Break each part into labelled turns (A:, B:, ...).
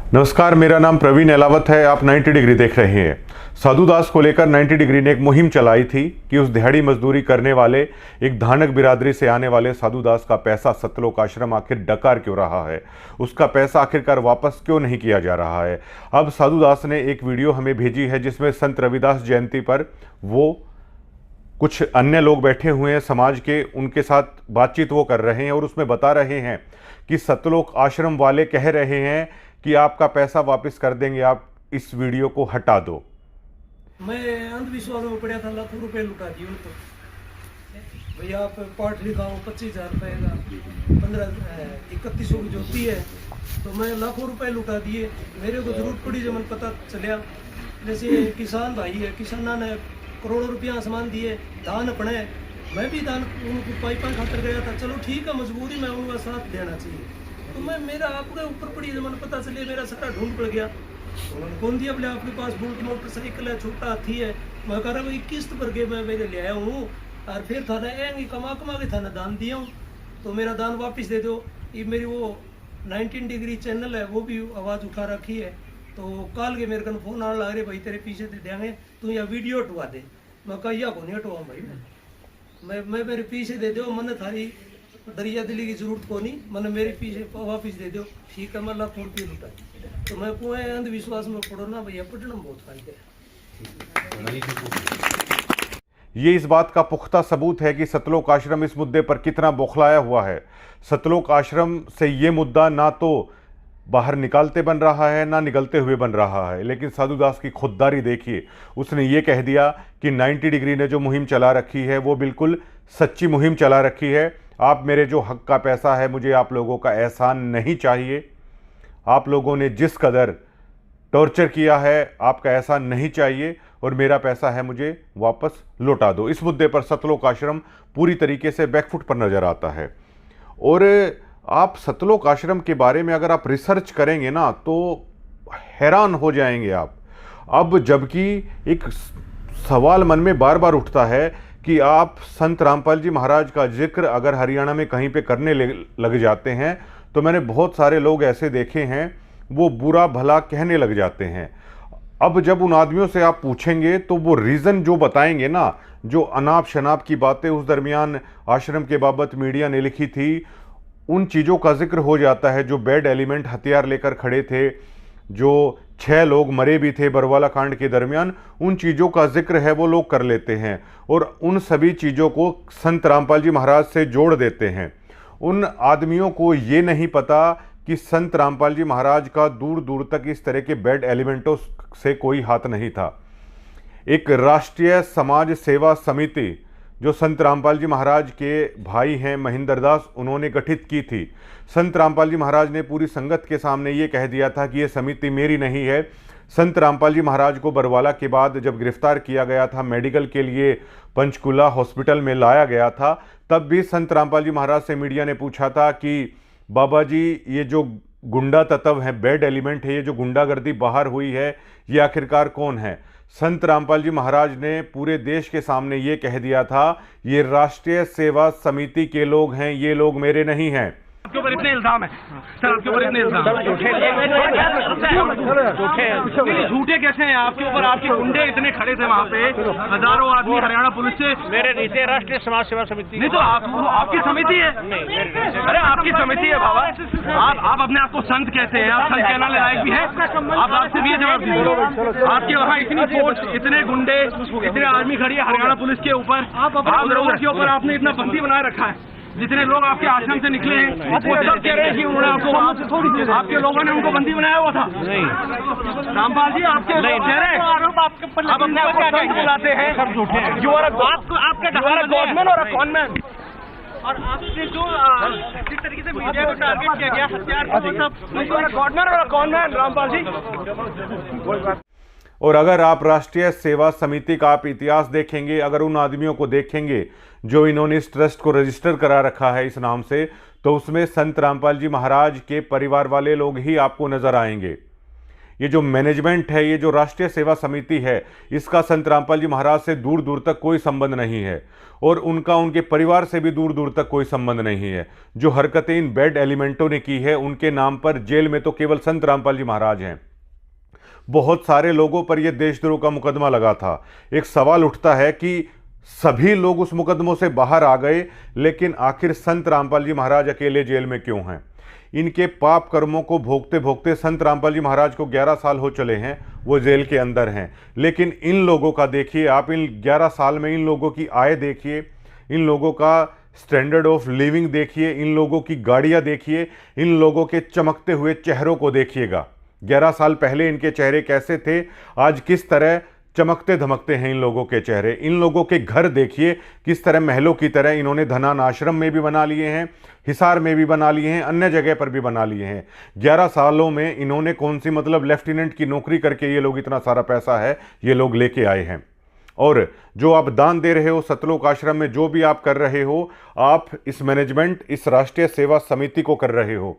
A: नमस्कार, मेरा नाम प्रवीण एलावत है। आप 90 डिग्री देख रहे हैं। साधु दास को लेकर 90 डिग्री ने एक मुहिम चलाई थी कि उस दिहाड़ी मजदूरी करने वाले एक धानक बिरादरी से आने वाले साधु दास का पैसा सतलोक आश्रम आखिर डकार क्यों रहा है, उसका पैसा आखिरकार वापस क्यों नहीं किया जा रहा है। अब साधु दास ने एक वीडियो हमें भेजी है जिसमें संत रविदास जयंती पर वो कुछ अन्य लोग बैठे हुए हैं समाज के, उनके साथ बातचीत वो कर रहे हैं और उसमें बता रहे हैं कि सतलोक आश्रम वाले कह रहे हैं कि आपका पैसा वापस कर देंगे, आप इस वीडियो को हटा दो।
B: मैं अंधविश्वास में पड़ा था, लाखों रुपए लुटा दिए उनको। भैया आप पाठ लिखाओ 25,000 रुपए का 3100 की जोती है, तो मैं लाखों रुपए लुटा दिए। मेरे को जरूरत पड़ी जब मैंने पता चलिया, जैसे किसान भाई है, किसाना ने करोड़ों रुपया सामान दिए, धान अपने, मैं भी धान उनको पाइपा खातर गया था। चलो ठीक है, मजबूरी में उनका साथ देना चाहिए, तो मैं मेरा आपके ऊपर पड़ी जब मैंने पता चलिए, मेरा सारा ढूंढ पड़ गया। उन्होंने कौन दिया, बोले आपके पास बुलेट मोटरसाइकिल है, छोटा हाथी है। मैं कह रहा भाई किस्त भर के मैं मेरे ले आया हूँ और फिर थाना कमा के थाना दान दिया हूँ, तो मेरा दान वापस दे दो। ये मेरी वो 19 डिग्री चैनल है, वो भी आवाज़ उठा रखी है। तो कल के मेरे को फोन आने लग रहे, भाई तेरे पीछे दे देंगे, तू यहाँ वीडियो हटवा दे। मैं कहा या को नहीं हटवाऊँ भाई, मैं मेरे पीछे दे दो, मैंने थारी दरिया दिली की जरूरत को नहीं, मैंने मेरे पीछे वापिस दे दो। ठीक है, मैं लाखों रुपये लुटा, तो मैं कुएं अंधविश्वास में पड़ो ना भैया, पटना में बहुत फायदे है।
A: ये इस बात का पुख्ता सबूत है कि सतलोक आश्रम इस मुद्दे पर कितना बौखलाया हुआ है। सतलोक आश्रम से ये मुद्दा ना तो बाहर निकालते बन रहा है ना निकलते हुए बन रहा है, लेकिन साधु दास की खुददारी देखिए। उसने ये कह दिया कि 90 डिग्री ने जो मुहिम चला रखी है वो बिल्कुल सच्ची मुहिम चला रखी है। आप मेरे जो हक का पैसा है, मुझे आप लोगों का एहसान नहीं चाहिए। आप लोगों ने जिस कदर टॉर्चर किया है, आपका एहसान नहीं चाहिए और मेरा पैसा है मुझे वापस लौटा दो। इस मुद्दे पर सतलोक आश्रम पूरी तरीके से बैकफुट पर नजर आता है। और आप सतलोक आश्रम के बारे में अगर आप रिसर्च करेंगे ना तो हैरान हो जाएंगे आप। अब जबकि एक सवाल मन में बार बार उठता है कि आप संत रामपाल जी महाराज का जिक्र अगर हरियाणा में कहीं पे करने लग जाते हैं, तो मैंने बहुत सारे लोग ऐसे देखे हैं वो बुरा भला कहने लग जाते हैं। अब जब उन आदमियों से आप पूछेंगे तो वो रीज़न जो बताएंगे ना, जो अनाप शनाप की बातें उस दरमियान आश्रम के बाबत मीडिया ने लिखी थी, उन चीज़ों का जिक्र हो जाता है। जो बैड एलिमेंट हथियार लेकर खड़े थे, जो 6 लोग मरे भी थे बरवाला कांड के दरमियान, उन चीज़ों का जिक्र है वो लोग कर लेते हैं और उन सभी चीज़ों को संत रामपाल जी महाराज से जोड़ देते हैं। उन आदमियों को ये नहीं पता कि संत रामपाल जी महाराज का दूर दूर तक इस तरह के बैड एलिमेंटों से कोई हाथ नहीं था। एक राष्ट्रीय समाज सेवा समिति जो संत रामपाल जी महाराज के भाई हैं महेंद्र दास, उन्होंने गठित की थी। संत रामपाल जी महाराज ने पूरी संगत के सामने ये कह दिया था कि ये समिति मेरी नहीं है। संत रामपाल जी महाराज को बरवाला के बाद जब गिरफ्तार किया गया था, मेडिकल के लिए पंचकुला हॉस्पिटल में लाया गया था, तब भी संत रामपाल जी महाराज से मीडिया ने पूछा था कि बाबा जी ये जो गुंडा तत्व है, बैड एलिमेंट है, ये जो गुंडागर्दी बाहर हुई है, ये आखिरकार कौन है। संत रामपाल जी महाराज ने पूरे देश के सामने ये कह दिया था, ये राष्ट्रीय सेवा समिति के लोग हैं, ये लोग मेरे नहीं हैं।
C: आपके ऊपर इतने इल्जाम है सर, आपके ऊपर इतने इल्जाम झूठे कैसे हैं आपके ऊपर? आपके गुंडे इतने खड़े थे वहाँ पे, हजारों आदमी हरियाणा पुलिस से।
D: मेरे नीचे राष्ट्रीय समाज सेवा समिति
C: नहीं तो आपकी समिति है। अरे आपकी समिति है बाबा, आप अपने आप को संत कहते हैं, आप संत कहना लायक भी है। आप आपसे भी जवाब दीजिए, आपके वहाँ इतनी फोर्स, इतने गुंडे, इतने आर्मी खड़ी है हरियाणा पुलिस के ऊपर, आप लोगों के ऊपर आपने इतना बंदी बनाए रखा है। जितने लोग आपके आश्रम से निकले हैं वो सब कह रहे हैं कि उन्होंने आपको, आपके लोगों ने उनको बंदी बनाया हुआ था। नहीं रामपाल जी, आपके कह रहे हैं आप अपने आप को संत बुलाते हैं, सब झूठे हैं। यू आर गॉडमैन और कॉनमैन। और आपने जो जिस तरीके से मीडिया को टारगेट किया गया, हथियार को सब गॉडमैन और कॉनमैन रामपाल जी।
A: और अगर आप राष्ट्रीय सेवा समिति का आप इतिहास देखेंगे, अगर उन आदमियों को देखेंगे जो इन्होंने इस ट्रस्ट को रजिस्टर करा रखा है इस नाम से, तो उसमें संत रामपाल जी महाराज के परिवार वाले लोग ही आपको नजर आएंगे। ये जो मैनेजमेंट है, ये जो राष्ट्रीय सेवा समिति है, इसका संत रामपाल जी महाराज से दूर दूर तक कोई संबंध नहीं है और उनका उनके परिवार से भी दूर दूर तक कोई संबंध नहीं है। जो हरकतें इन बैड एलिमेंटों ने की है, उनके नाम पर जेल में तो केवल संत रामपाल जी महाराज हैं। बहुत सारे लोगों पर यह देशद्रोह का मुकदमा लगा था। एक सवाल उठता है कि सभी लोग उस मुकदमों से बाहर आ गए, लेकिन आखिर संत रामपाल जी महाराज अकेले जेल में क्यों हैं? इनके पाप कर्मों को भोगते भोगते संत रामपाल जी महाराज को 11 साल हो चले हैं, वो जेल के अंदर हैं। लेकिन इन लोगों का देखिए आप, इन 11 साल में इन लोगों की आय देखिए, इन लोगों का स्टैंडर्ड ऑफ लिविंग देखिए, इन लोगों की गाड़ियां देखिए, इन लोगों के चमकते हुए चेहरों को देखिएगा। 11 साल पहले इनके चेहरे कैसे थे, आज किस तरह चमकते धमकते हैं इन लोगों के चेहरे। इन लोगों के घर देखिए किस तरह महलों की तरह इन्होंने धनान आश्रम में भी बना लिए हैं, हिसार में भी बना लिए हैं, अन्य जगह पर भी बना लिए हैं। 11 सालों में इन्होंने कौन सी मतलब लेफ्टिनेंट की नौकरी करके ये लोग इतना सारा पैसा है ये लोग लेके आए हैं। और जो आप दान दे रहे हो सतलोक आश्रम में, जो भी आप कर रहे हो, आप इस मैनेजमेंट, इस राष्ट्रीय सेवा समिति को कर रहे हो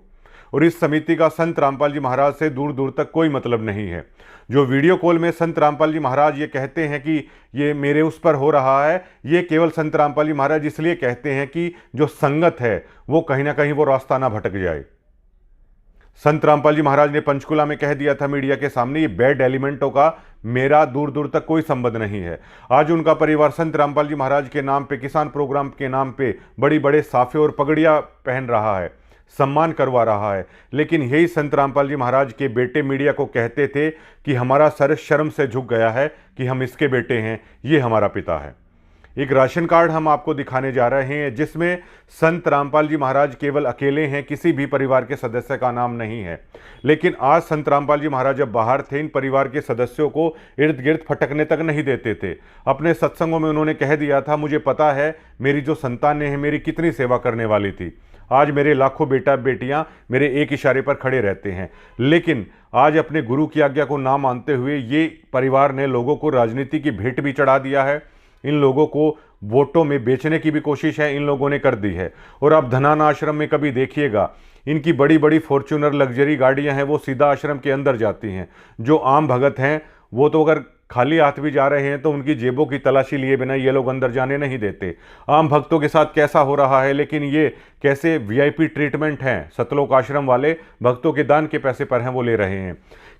A: और इस समिति का संत रामपाल जी महाराज से दूर दूर तक कोई मतलब नहीं है। जो वीडियो कॉल में संत रामपाल जी महाराज ये कहते हैं कि ये मेरे उस पर हो रहा है, ये केवल संत रामपाल जी महाराज इसलिए कहते हैं कि जो संगत है वो कहीं ना कहीं वो रास्ता ना भटक जाए। संत रामपाल जी महाराज ने पंचकुला में कह दिया था मीडिया के सामने, ये बैड एलिमेंटों का मेरा दूर दूर तक कोई संबंध नहीं है। आज उनका परिवार संत रामपाल जी महाराज के नाम पे, किसान प्रोग्राम के नाम पे बड़ी बड़े साफे और पगड़ियां पहन रहा है, सम्मान करवा रहा है। लेकिन यही संत रामपाल जी महाराज के बेटे मीडिया को कहते थे कि हमारा सर शर्म से झुक गया है कि हम इसके बेटे हैं, ये हमारा पिता है। एक राशन कार्ड हम आपको दिखाने जा रहे हैं जिसमें संत रामपाल जी महाराज केवल अकेले हैं, किसी भी परिवार के सदस्य का नाम नहीं है। लेकिन आज संत रामपाल जी महाराज जब बाहर थे, इन परिवार के सदस्यों को इर्द गिर्द फटकने तक नहीं देते थे। अपने सत्संगों में उन्होंने कह दिया था, मुझे पता है मेरी जो संतानें हैं मेरी कितनी सेवा करने वाली थी। आज मेरे लाखों बेटा बेटियां मेरे एक इशारे पर खड़े रहते हैं। लेकिन आज अपने गुरु की आज्ञा को ना मानते हुए ये परिवार ने लोगों को राजनीति की भेंट भी चढ़ा दिया है। इन लोगों को वोटों में बेचने की भी कोशिश है इन लोगों ने कर दी है। और आप धनान आश्रम में कभी देखिएगा, इनकी बड़ी बड़ी फॉर्च्यूनर लग्जरी गाड़ियां हैं, वो सीधा आश्रम के अंदर जाती हैं। जो आम भगत हैं वो तो अगर खाली हाथ भी जा रहे हैं तो उनकी जेबों की तलाशी लिए बिना ये लोग अंदर जाने नहीं देते। आम भक्तों के साथ कैसा हो रहा है, लेकिन ये कैसे वीआईपी ट्रीटमेंट हैं सतलोक आश्रम वाले, भक्तों के दान के पैसे पर हैं वो ले रहे हैं।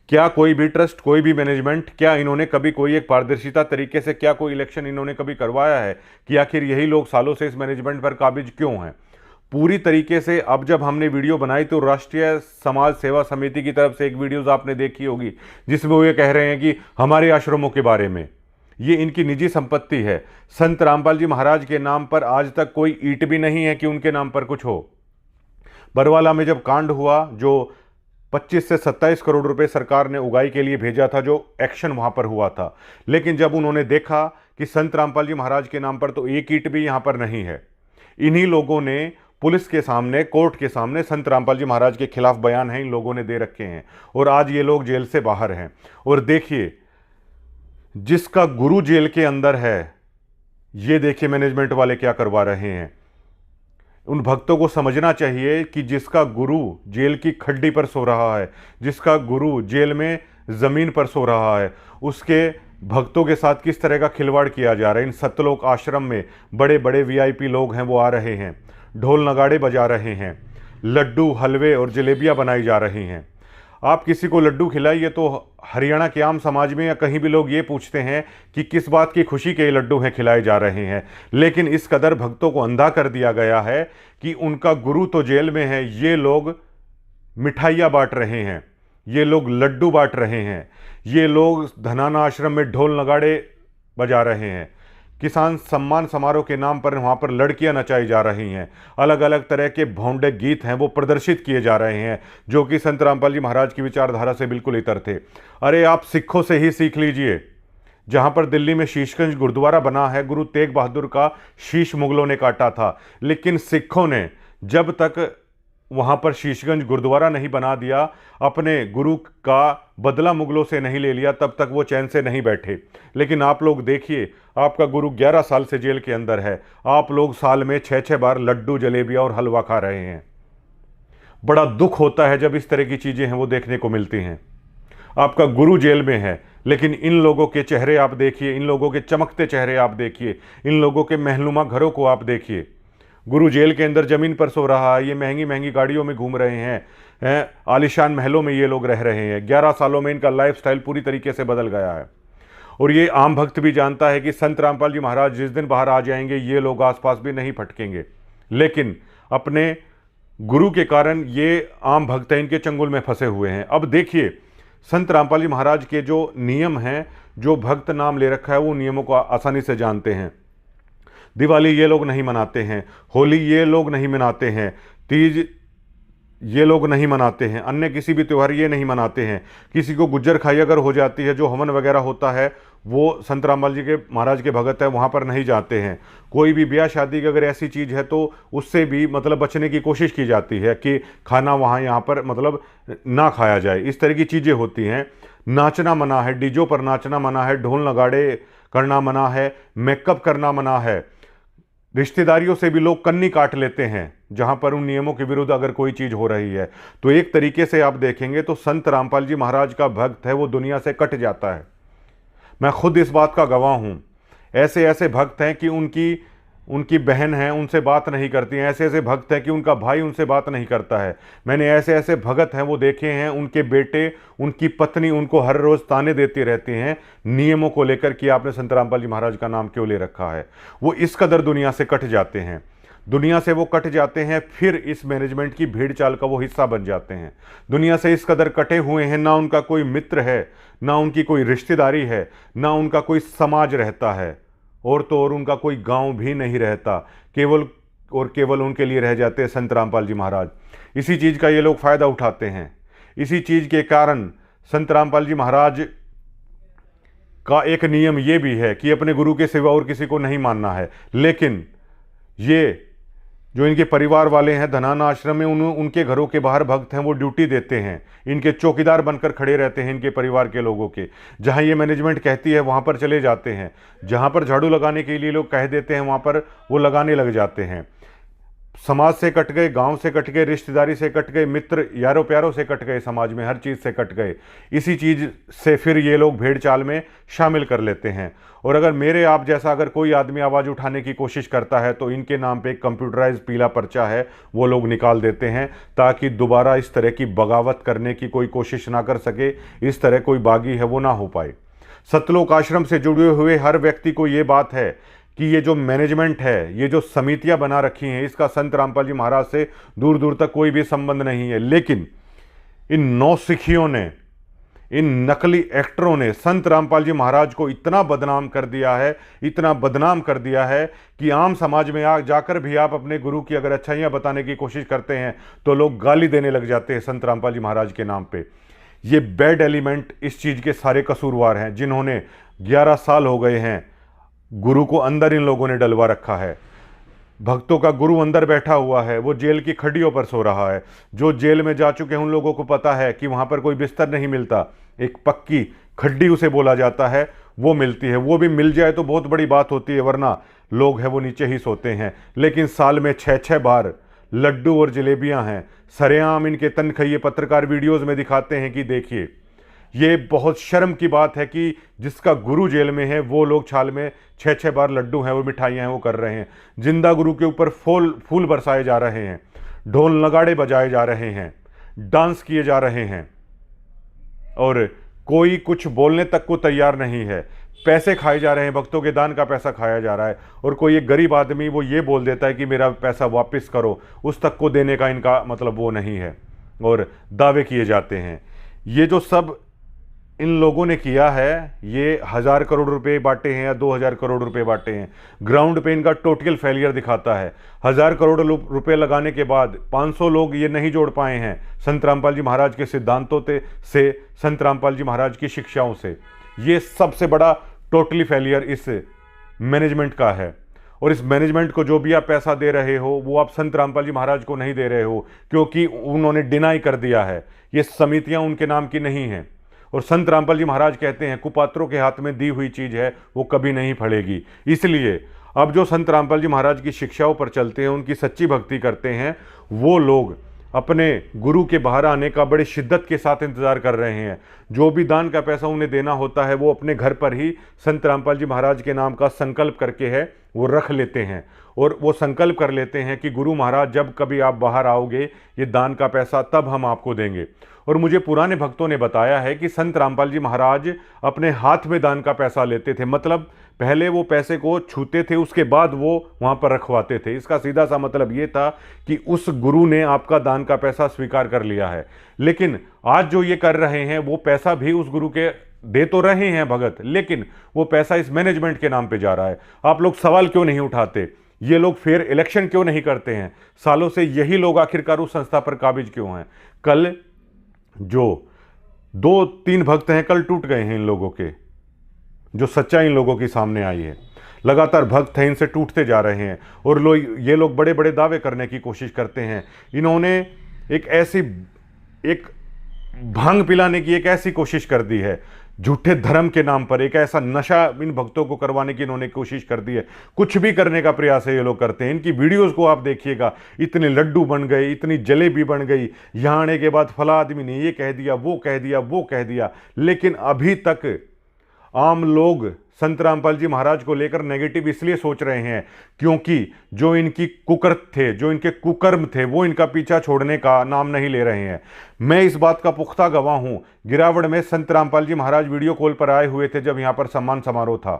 A: क्या कोई भी ट्रस्ट, कोई भी मैनेजमेंट, क्या इन्होंने कभी कोई एक पारदर्शिता तरीके से क्या कोई इलेक्शन इन्होंने कभी करवाया है कि आखिर यही लोग सालों से इस मैनेजमेंट पर काबिज क्यों हैं? पूरी तरीके से अब जब हमने वीडियो बनाई तो राष्ट्रीय समाज सेवा समिति की तरफ से एक वीडियोस आपने देखी होगी जिसमें वो ये कह रहे हैं कि हमारे आश्रमों के बारे में, ये इनकी निजी संपत्ति है। संत रामपाल जी महाराज के नाम पर आज तक कोई ईंट भी नहीं है कि उनके नाम पर कुछ हो। बरवाला में जब कांड हुआ, जो 25 से 27 करोड़ रुपए सरकार ने उगाई के लिए भेजा था, जो एक्शन वहां पर हुआ था, लेकिन जब उन्होंने देखा कि संत रामपाल जी महाराज के नाम पर तो एक ईंट भी यहां पर नहीं है, इन्हीं लोगों ने पुलिस के सामने, कोर्ट के सामने संत रामपाल जी महाराज के खिलाफ बयान है इन लोगों ने दे रखे हैं और आज ये लोग जेल से बाहर हैं। और देखिए जिसका गुरु जेल के अंदर है, ये देखिए मैनेजमेंट वाले क्या करवा रहे हैं। उन भक्तों को समझना चाहिए कि जिसका गुरु जेल की खड्डी पर सो रहा है, जिसका गुरु जेल में जमीन पर सो रहा है, उसके भक्तों के साथ किस तरह का खिलवाड़ किया जा रहा है। इन सतलोक आश्रम में बड़े बड़े वीआईपी लोग हैं वो आ रहे हैं, ढोल नगाड़े बजा रहे हैं, लड्डू हलवे और जलेबियां बनाई जा रही हैं। आप किसी को लड्डू खिलाइए तो हरियाणा के आम समाज में या कहीं भी लोग ये पूछते हैं कि किस बात की खुशी के लड्डू हैं खिलाए जा रहे हैं। लेकिन इस कदर भक्तों को अंधा कर दिया गया है कि उनका गुरु तो जेल में है, ये लोग मिठाइयाँ बांट रहे हैं, ये लोग लड्डू बांट रहे हैं, ये लोग धनाना आश्रम में ढोल नगाड़े बजा रहे हैं, किसान सम्मान समारोह के नाम पर वहाँ पर लड़कियां नचाई जा रही हैं, अलग अलग तरह के भौंडे गीत हैं वो प्रदर्शित किए जा रहे हैं जो कि संत रामपाल जी महाराज की विचारधारा से बिल्कुल इतर थे। अरे आप सिखों से ही सीख लीजिए। जहाँ पर दिल्ली में शीशगंज गुरुद्वारा बना है, गुरु तेग बहादुर का शीश मुगलों ने काटा था, लेकिन सिखों ने जब तक वहाँ पर शीशगंज गुरुद्वारा नहीं बना दिया, अपने गुरु का बदला मुगलों से नहीं ले लिया, तब तक वो चैन से नहीं बैठे। लेकिन आप लोग देखिए, आपका गुरु 11 साल से जेल के अंदर है, आप लोग साल में 6-6 बार लड्डू जलेबियाँ और हलवा खा रहे हैं। बड़ा दुख होता है जब इस तरह की चीज़ें हैं वो देखने को मिलती हैं। आपका गुरु जेल में है, लेकिन इन लोगों के चेहरे आप देखिए, इन लोगों के चमकते चेहरे आप देखिए, इन लोगों के महनुमा घरों को आप देखिए। गुरु जेल के अंदर ज़मीन पर सो रहा है, ये महंगी महंगी गाड़ियों में घूम रहे हैं, आलिशान महलों में ये लोग रह रहे हैं। 11 सालों में इनका लाइफस्टाइल पूरी तरीके से बदल गया है। और ये आम भक्त भी जानता है कि संत रामपाल जी महाराज जिस दिन बाहर आ जाएंगे ये लोग आसपास भी नहीं फटकेंगे, लेकिन अपने गुरु के कारण ये आम भक्त हैं, इनके चंगुल में फंसे हुए हैं। अब देखिए संत रामपाल जी महाराज के जो नियम हैं, जो भक्त नाम ले रखा है, वो नियमों को आसानी से जानते हैं। दिवाली ये लोग नहीं मनाते हैं, होली ये लोग नहीं मनाते हैं, तीज ये लोग नहीं मनाते हैं, अन्य किसी भी त्यौहार ये नहीं मनाते हैं। किसी को गुज्जर खाई अगर हो जाती है, जो हवन वगैरह होता है वो संत रामपाल जी के महाराज के भगत है, वहाँ पर नहीं जाते हैं। कोई भी ब्याह शादी की अगर ऐसी चीज़ है तो उससे भी मतलब बचने की कोशिश की जाती है कि खाना वहाँ यहाँ पर मतलब ना खाया जाए। इस तरह की चीज़ें होती हैं। नाचना मना है, डीजों पर नाचना मना है, ढोल नगाड़े करना मना है, मेकअप करना मना है। रिश्तेदारियों से भी लोग कन्नी काट लेते हैं जहां पर उन नियमों के विरुद्ध अगर कोई चीज़ हो रही है। तो एक तरीके से आप देखेंगे तो संत रामपाल जी महाराज का भक्त है वो दुनिया से कट जाता है। मैं खुद इस बात का गवाह हूं। ऐसे ऐसे भक्त हैं कि उनकी बहन है उनसे बात नहीं करती हैं, ऐसे ऐसे भक्त हैं कि उनका भाई उनसे बात नहीं करता है। मैंने ऐसे ऐसे भगत हैं वो देखे हैं, उनके बेटे उनकी पत्नी उनको हर रोज़ ताने देती रहती हैं नियमों को लेकर कि आपने संत रामपाल जी महाराज का नाम क्यों ले रखा है। वो इस कदर दुनिया से कट जाते हैं, दुनिया से वो कट जाते हैं, फिर इस मैनेजमेंट की भीड़ चाल का वो हिस्सा बन जाते हैं। दुनिया से इस कदर कटे हुए हैं, ना उनका कोई मित्र है, ना उनकी कोई रिश्तेदारी है, ना उनका कोई समाज रहता है, और तो और उनका कोई गांव भी नहीं रहता। केवल और केवल उनके लिए रह जाते हैं संत रामपाल जी महाराज। इसी चीज़ का ये लोग फ़ायदा उठाते हैं। इसी चीज़ के कारण संत रामपाल जी महाराज का एक नियम ये भी है कि अपने गुरु के सिवा और किसी को नहीं मानना है। लेकिन ये जो इनके परिवार वाले हैं धनाना आश्रम में, उनके घरों के बाहर भक्त हैं वो ड्यूटी देते हैं, इनके चौकीदार बनकर खड़े रहते हैं इनके परिवार के लोगों के। जहां ये मैनेजमेंट कहती है वहां पर चले जाते हैं, जहां पर झाड़ू लगाने के लिए लोग कह देते हैं वहां पर वो लगाने लग जाते हैं। समाज से कट गए, गांव से कट गए, रिश्तेदारी से कट गए, मित्र यारों प्यारों से कट गए, समाज में हर चीज़ से कट गए। इसी चीज़ से फिर ये लोग भेड़ चाल में शामिल कर लेते हैं। और अगर मेरे आप जैसा अगर कोई आदमी आवाज़ उठाने की कोशिश करता है तो इनके नाम पे एक कंप्यूटराइज पीला पर्चा है वो लोग निकाल देते हैं, ताकि दोबारा इस तरह की बगावत करने की कोई कोशिश ना कर सके, इस तरह कोई बागी है वो ना हो पाए। सतलोक आश्रम से जुड़े हुए हर व्यक्ति को ये बात है कि ये जो मैनेजमेंट है, ये जो समितियां बना रखी हैं, इसका संत रामपाल जी महाराज से दूर दूर तक कोई भी संबंध नहीं है। लेकिन इन नौसिखियों ने, इन नकली एक्टरों ने संत रामपाल जी महाराज को इतना बदनाम कर दिया है, इतना बदनाम कर दिया है कि आम समाज में जाकर भी आप अपने गुरु की अगर अच्छाइयाँ बताने की कोशिश करते हैं तो लोग गाली देने लग जाते हैं संत रामपाल जी महाराज के नाम पे। ये बैड एलिमेंट इस चीज़ के सारे कसूरवार हैं, जिन्होंने 11 साल हो गए हैं गुरु को अंदर इन लोगों ने डलवा रखा है। भक्तों का गुरु अंदर बैठा हुआ है, वो जेल की खड्डियों पर सो रहा है। जो जेल में जा चुके हैं उन लोगों को पता है कि वहाँ पर कोई बिस्तर नहीं मिलता, एक पक्की खड्डी उसे बोला जाता है वो मिलती है। वो भी मिल जाए तो बहुत बड़ी बात होती है, वरना लोग हैं वो नीचे ही सोते हैं। लेकिन साल में 6-6 बार लड्डू और जलेबियाँ हैं, सरेआम इनके तनखइये पत्रकार वीडियोज़ में दिखाते हैं कि देखिए। ये बहुत शर्म की बात है कि जिसका गुरु जेल में है वो लोग छाल में 6-6 बार लड्डू हैं वो मिठाइयाँ हैं वो कर रहे हैं। जिंदा गुरु के ऊपर फूल बरसाए जा रहे हैं, ढोल नगाड़े बजाए जा रहे हैं, डांस किए जा रहे हैं, और कोई कुछ बोलने तक को तैयार नहीं है। पैसे खाए जा रहे हैं, भक्तों के दान का पैसा खाया जा रहा है, और कोई एक गरीब आदमी वो ये बोल देता है कि मेरा पैसा वापस करो, उस तक को देने का इनका मतलब वो नहीं है, और दावे किए जाते हैं। ये जो सब इन लोगों ने किया है, ये 1000 करोड़ रुपए बांटे हैं या 2000 करोड़ रुपए बांटे हैं, ग्राउंड पे इनका टोटल फेलियर दिखाता है। 1000 करोड़ रुपए लगाने के बाद 500 लोग ये नहीं जोड़ पाए हैं संत रामपाल जी महाराज के सिद्धांतों से, संत रामपाल जी महाराज की शिक्षाओं से। ये सबसे बड़ा टोटली फेलियर इस मैनेजमेंट का है। और इस मैनेजमेंट को जो भी आप पैसा दे रहे हो वो आप संत रामपाल जी महाराज को नहीं दे रहे हो, क्योंकि उन्होंने डिनाई कर दिया है, ये समितियां उनके नाम की नहीं हैं। और संत रामपाल जी महाराज कहते हैं कुपात्रों के हाथ में दी हुई चीज़ है वो कभी नहीं फलेगी। इसलिए अब जो संत रामपाल जी महाराज की शिक्षाओं पर चलते हैं, उनकी सच्ची भक्ति करते हैं, वो लोग अपने गुरु के बाहर आने का बड़ी शिद्दत के साथ इंतज़ार कर रहे हैं। जो भी दान का पैसा उन्हें देना होता है वो अपने घर पर ही संत रामपाल जी महाराज के नाम का संकल्प करके है वो रख लेते हैं, और वो संकल्प कर लेते हैं कि गुरु महाराज जब कभी आप बाहर आओगे ये दान का पैसा तब हम आपको देंगे। और मुझे पुराने भक्तों ने बताया है कि संत रामपाल जी महाराज अपने हाथ में दान का पैसा लेते थे, मतलब पहले वो पैसे को छूते थे उसके बाद वो वहाँ पर रखवाते थे। इसका सीधा सा मतलब ये था कि उस गुरु ने आपका दान का पैसा स्वीकार कर लिया है। लेकिन आज जो ये कर रहे हैं वो पैसा भी उस गुरु के दे तो रहे हैं भगत, लेकिन वो पैसा इस मैनेजमेंट के नाम पे जा रहा है। आप लोग सवाल क्यों नहीं उठाते? ये लोग फिर इलेक्शन क्यों नहीं करते हैं? सालों से यही लोग आखिरकार उस संस्था पर काबिज क्यों हैं? कल जो 2-3 भक्त हैं कल टूट गए हैं इन लोगों के, जो सच्चाई इन लोगों की सामने आई है। लगातार भक्त हैं इनसे टूटते जा रहे हैं, और ये लोग बड़े बड़े दावे करने की कोशिश करते हैं। इन्होंने एक भांग पिलाने की एक ऐसी कोशिश कर दी है, झूठे धर्म के नाम पर एक ऐसा नशा इन भक्तों को करवाने की इन्होंने कोशिश कर दी है। कुछ भी करने का प्रयास है ये लोग करते हैं। इनकी वीडियोस को आप देखिएगा, इतने लड्डू बन गए, इतनी जलेबी बन गई, यहाँ आने के बाद फला आदमी ने ये कह दिया, वो कह दिया, वो कह दिया। लेकिन अभी तक आम लोग संत रामपाल जी महाराज को लेकर नेगेटिव इसलिए सोच रहे हैं क्योंकि जो इनकी कुकर्म थे, जो इनके कुकर्म थे, वो इनका पीछा छोड़ने का नाम नहीं ले रहे हैं। मैं इस बात का पुख्ता गवाह हूं। गिरावड़ में संत रामपाल जी महाराज वीडियो कॉल पर आए हुए थे जब यहां पर सम्मान समारोह था।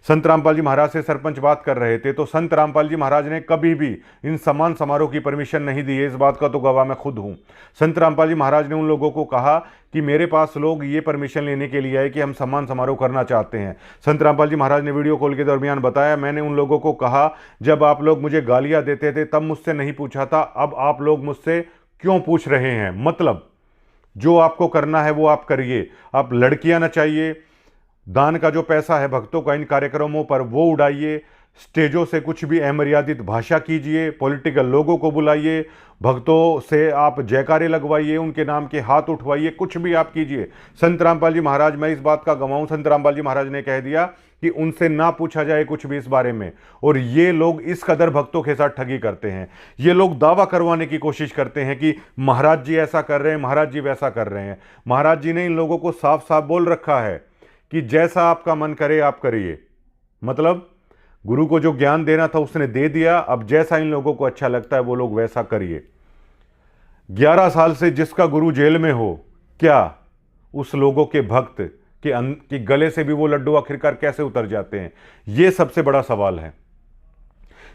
A: संत रामपाल जी महाराज से सरपंच बात कर रहे थे, तो संत रामपाल जी महाराज ने कभी भी इन सम्मान समारोह की परमिशन नहीं दी है। इस बात का तो गवाह मैं खुद हूं। संत रामपाल जी महाराज ने उन लोगों को कहा कि मेरे पास लोग ये परमिशन लेने के लिए आए कि हम सम्मान समारोह करना चाहते हैं। संत रामपाल जी महाराज ने वीडियो कॉल के दरमियान बताया, मैंने उन लोगों को कहा जब आप लोग मुझे गालियां देते थे तब मुझसे नहीं पूछा था, अब आप लोग मुझसे क्यों पूछ रहे हैं? मतलब जो आपको करना है वो आप करिए। आप लड़कियां नचाइए, दान का जो पैसा है भक्तों का इन कार्यक्रमों पर वो उड़ाइए, स्टेजों से कुछ भी अमर्यादित भाषा कीजिए, पॉलिटिकल लोगों को बुलाइए, भक्तों से आप जयकारे लगवाइए, उनके नाम के हाथ उठवाइए, कुछ भी आप कीजिए। संत रामपाल जी महाराज, मैं इस बात का गवाह हूं, संत रामपाल जी महाराज ने कह दिया कि उनसे ना पूछा जाए कुछ भी इस बारे में। और ये लोग इस कदर भक्तों के साथ ठगी करते हैं। ये लोग दावा करवाने की कोशिश करते हैं कि महाराज जी ऐसा कर रहे हैं, महाराज जी वैसा कर रहे हैं। महाराज जी ने इन लोगों को साफ साफ बोल रखा है कि जैसा आपका मन करे आप करिए। मतलब गुरु को जो ज्ञान देना था उसने दे दिया, अब जैसा इन लोगों को अच्छा लगता है वो लोग वैसा करिए। 11 साल से जिसका गुरु जेल में हो, क्या उस लोगों के भक्त के गले से भी वो लड्डू आखिरकार कैसे उतर जाते हैं? ये सबसे बड़ा सवाल है।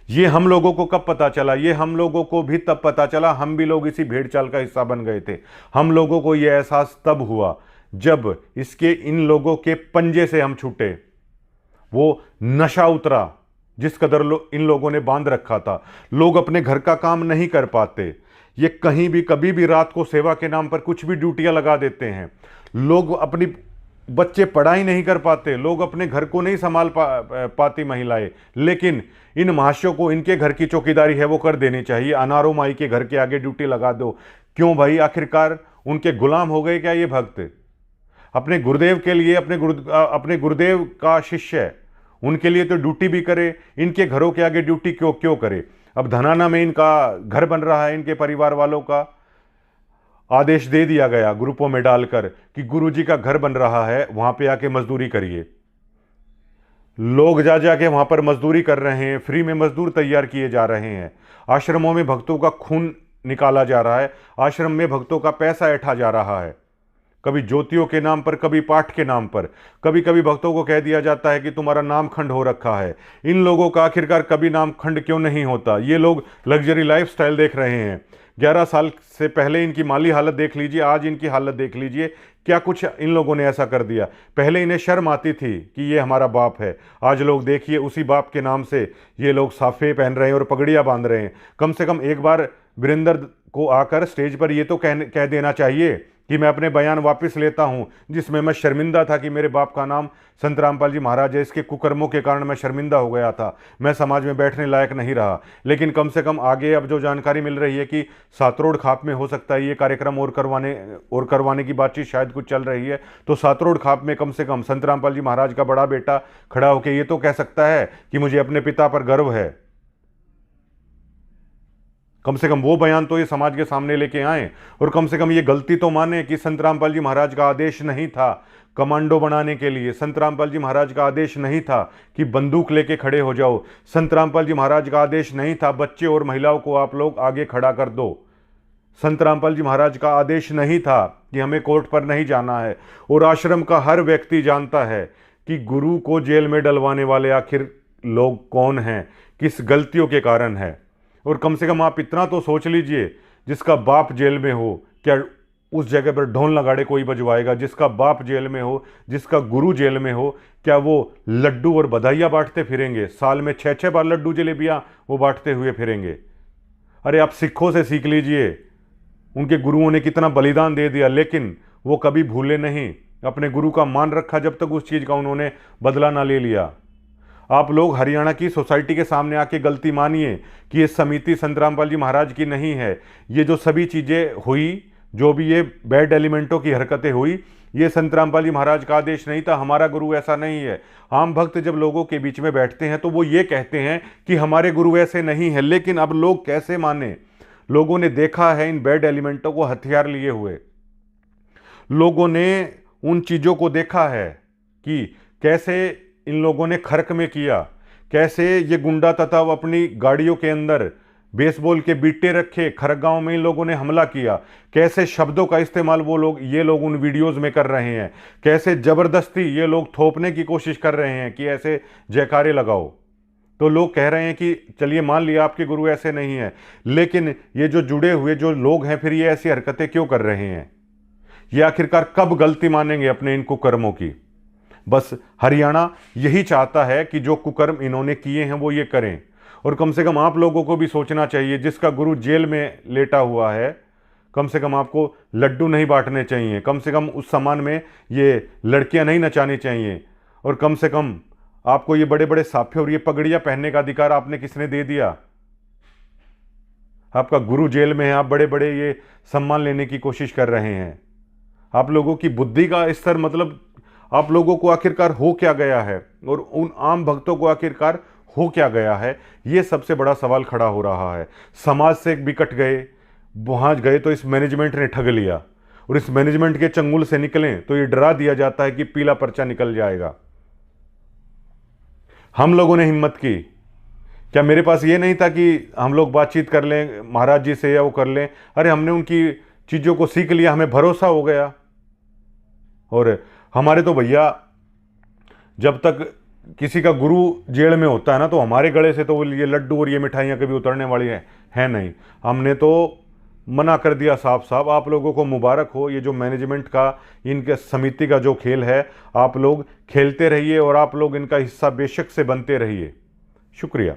A: ये हम लोगों को कब पता चला? ये हम लोगों को भी तब पता चला, हम भी लोग इसी भेड़ चाल का हिस्सा बन गए थे। हम लोगों को यह एहसास तब हुआ जब इसके इन लोगों के पंजे से हम छूटे। वो नशा उतरा जिस कदर इन लोगों ने बांध रखा था। लोग अपने घर का काम नहीं कर पाते। ये कहीं भी कभी भी रात को सेवा के नाम पर कुछ भी ड्यूटियां लगा देते हैं। लोग अपनी बच्चे पढ़ाई नहीं कर पाते, लोग अपने घर को नहीं संभाल पाती महिलाएं। लेकिन इन महाशयों को इनके घर की चौकीदारी है वो कर देनी चाहिए। अनारो माई के घर के आगे ड्यूटी लगा दो। क्यों भाई? आखिरकार उनके गुलाम हो गए क्या ये भक्त? अपने गुरुदेव के लिए, अपने गुरुदेव का शिष्य है, उनके लिए तो ड्यूटी भी करे। इनके घरों के आगे ड्यूटी क्यों करे? अब धनाना में इनका घर बन रहा है, इनके परिवार वालों का आदेश दे दिया गया ग्रुपों में डालकर कि गुरुजी का घर बन रहा है, वहां पे आके मजदूरी करिए। लोग जा जाके वहां पर मजदूरी कर रहे हैं, फ्री में मजदूर तैयार किए जा रहे हैं। आश्रमों में भक्तों का खून निकाला जा रहा है, आश्रम में भक्तों का पैसा ऐंठा जा रहा है, कभी ज्योतियों के नाम पर, कभी पाठ के नाम पर। कभी कभी भक्तों को कह दिया जाता है कि तुम्हारा नाम खंड हो रखा है। इन लोगों का आखिरकार कभी नाम खंड क्यों नहीं होता? ये लोग लग्जरी लाइफस्टाइल देख रहे हैं। 11 साल से पहले इनकी माली हालत देख लीजिए, आज इनकी हालत देख लीजिए। क्या कुछ इन लोगों ने ऐसा कर दिया? पहले इन्हें शर्म आती थी कि ये हमारा बाप है, आज लोग देखिए उसी बाप के नाम से ये लोग साफे पहन रहे हैं और पगड़ियाँ बांध रहे हैं। कम से कम एक बार वीरेंद्र को आकर स्टेज पर ये तो कह देना चाहिए कि मैं अपने बयान वापस लेता हूं, जिसमें मैं शर्मिंदा था कि मेरे बाप का नाम संत रामपाल जी महाराज है। इसके कुकर्मों के कारण मैं शर्मिंदा हो गया था, मैं समाज में बैठने लायक नहीं रहा। लेकिन कम से कम आगे अब जो जानकारी मिल रही है कि सातरोड खाप में हो सकता है ये कार्यक्रम और करवाने की बातचीत शायद कुछ चल रही है, तो सातरोड खाप में कम से कम संत रामपाल जी महाराज का बड़ा बेटा खड़ा होकर ये तो कह सकता है कि मुझे अपने पिता पर गर्व है। कम से कम वो बयान तो ये समाज के सामने लेके आए और कम से कम ये गलती तो माने कि संत रामपाल जी महाराज का आदेश नहीं था कमांडो बनाने के लिए। संत रामपाल जी महाराज का आदेश नहीं था कि बंदूक लेके खड़े हो जाओ। संत रामपाल जी महाराज का आदेश नहीं था बच्चे और महिलाओं को आप लोग आगे खड़ा कर दो। संत रामपाल जी महाराज का आदेश नहीं था कि हमें कोर्ट पर नहीं जाना है। और आश्रम का हर व्यक्ति जानता है कि गुरु को जेल में डलवाने वाले आखिर लोग कौन हैं, किस गलतियों के कारण है। और कम से कम आप इतना तो सोच लीजिए, जिसका बाप जेल में हो क्या उस जगह पर ढोल नगाड़े कोई बजवाएगा? जिसका बाप जेल में हो, जिसका गुरु जेल में हो, क्या वो लड्डू और बधाइयाँ बांटते फिरेंगे? साल में 6-6 बार लड्डू जलेबियाँ वो बांटते हुए फिरेंगे? अरे आप सिखों से सीख लीजिए, उनके गुरुओं ने कितना बलिदान दे दिया, लेकिन वो कभी भूले नहीं, अपने गुरु का मान रखा जब तक उस चीज़ का उन्होंने बदला ना ले लिया। आप लोग हरियाणा की सोसाइटी के सामने आके गलती मानिए कि ये समिति संत रामपाल जी महाराज की नहीं है। ये जो सभी चीज़ें हुई, जो भी ये बैड एलिमेंटों की हरकतें हुई, ये संत रामपाल जी महाराज का आदेश नहीं था। हमारा गुरु ऐसा नहीं है। आम भक्त जब लोगों के बीच में बैठते हैं तो वो ये कहते हैं कि हमारे गुरु ऐसे नहीं है, लेकिन अब लोग कैसे माने? लोगों ने देखा है इन बैड एलिमेंटों को हथियार लिए हुए। लोगों ने उन चीज़ों को देखा है कि कैसे इन लोगों ने खर्क में किया, कैसे ये गुंडा तथा अपनी गाड़ियों के अंदर बेसबॉल के बीटे रखे, खरगांव में इन लोगों ने हमला किया, कैसे शब्दों का इस्तेमाल ये लोग उन वीडियोस में कर रहे हैं, कैसे ज़बरदस्ती ये लोग थोपने की कोशिश कर रहे हैं कि ऐसे जयकारे लगाओ। तो लोग कह रहे हैं कि चलिए मान लिया आपके गुरु ऐसे नहीं है, लेकिन ये जो जुड़े हुए जो लोग हैं फिर ये ऐसी हरकतें क्यों कर रहे हैं? ये आखिरकार कब गलती मानेंगे अपने इन कुकर्मों की? बस हरियाणा यही चाहता है कि जो कुकर्म इन्होंने किए हैं वो ये करें। और कम से कम आप लोगों को भी सोचना चाहिए, जिसका गुरु जेल में लेटा हुआ है, कम से कम आपको लड्डू नहीं बांटने चाहिए, कम से कम उस सामान में ये लड़कियां नहीं नचानी चाहिए, और कम से कम आपको ये बड़े बड़े साफे और ये पगड़ियां पहनने का अधिकार आपने किसने दे दिया? आपका गुरु जेल में है, आप बड़े बड़े ये सम्मान लेने की कोशिश कर रहे हैं। आप लोगों की बुद्धि का स्तर मतलब आप लोगों को आखिरकार हो क्या गया है, और उन आम भक्तों को आखिरकार हो क्या गया है, ये सबसे बड़ा सवाल खड़ा हो रहा है। समाज से बिकट गए, वहाँ गए तो इस मैनेजमेंट ने ठग लिया, और इस मैनेजमेंट के चंगुल से निकलें तो ये डरा दिया जाता है कि पीला पर्चा निकल जाएगा। हम लोगों ने हिम्मत की, क्या मेरे पास ये नहीं था कि हम लोग बातचीत कर लें महाराज जी से या वो कर लें? अरे हमने उनकी चीज़ों को सीख लिया, हमें भरोसा हो गया। और हमारे तो भैया जब तक किसी का गुरु जेल में होता है ना, तो हमारे गले से तो ये लड्डू और ये मिठाइयाँ कभी उतरने वाली है नहीं। हमने तो मना कर दिया साफ साफ। आप लोगों को मुबारक हो, ये जो मैनेजमेंट का इनके समिति का जो खेल है, आप लोग खेलते रहिए और आप लोग इनका हिस्सा बेशक से बनते रहिए। शुक्रिया।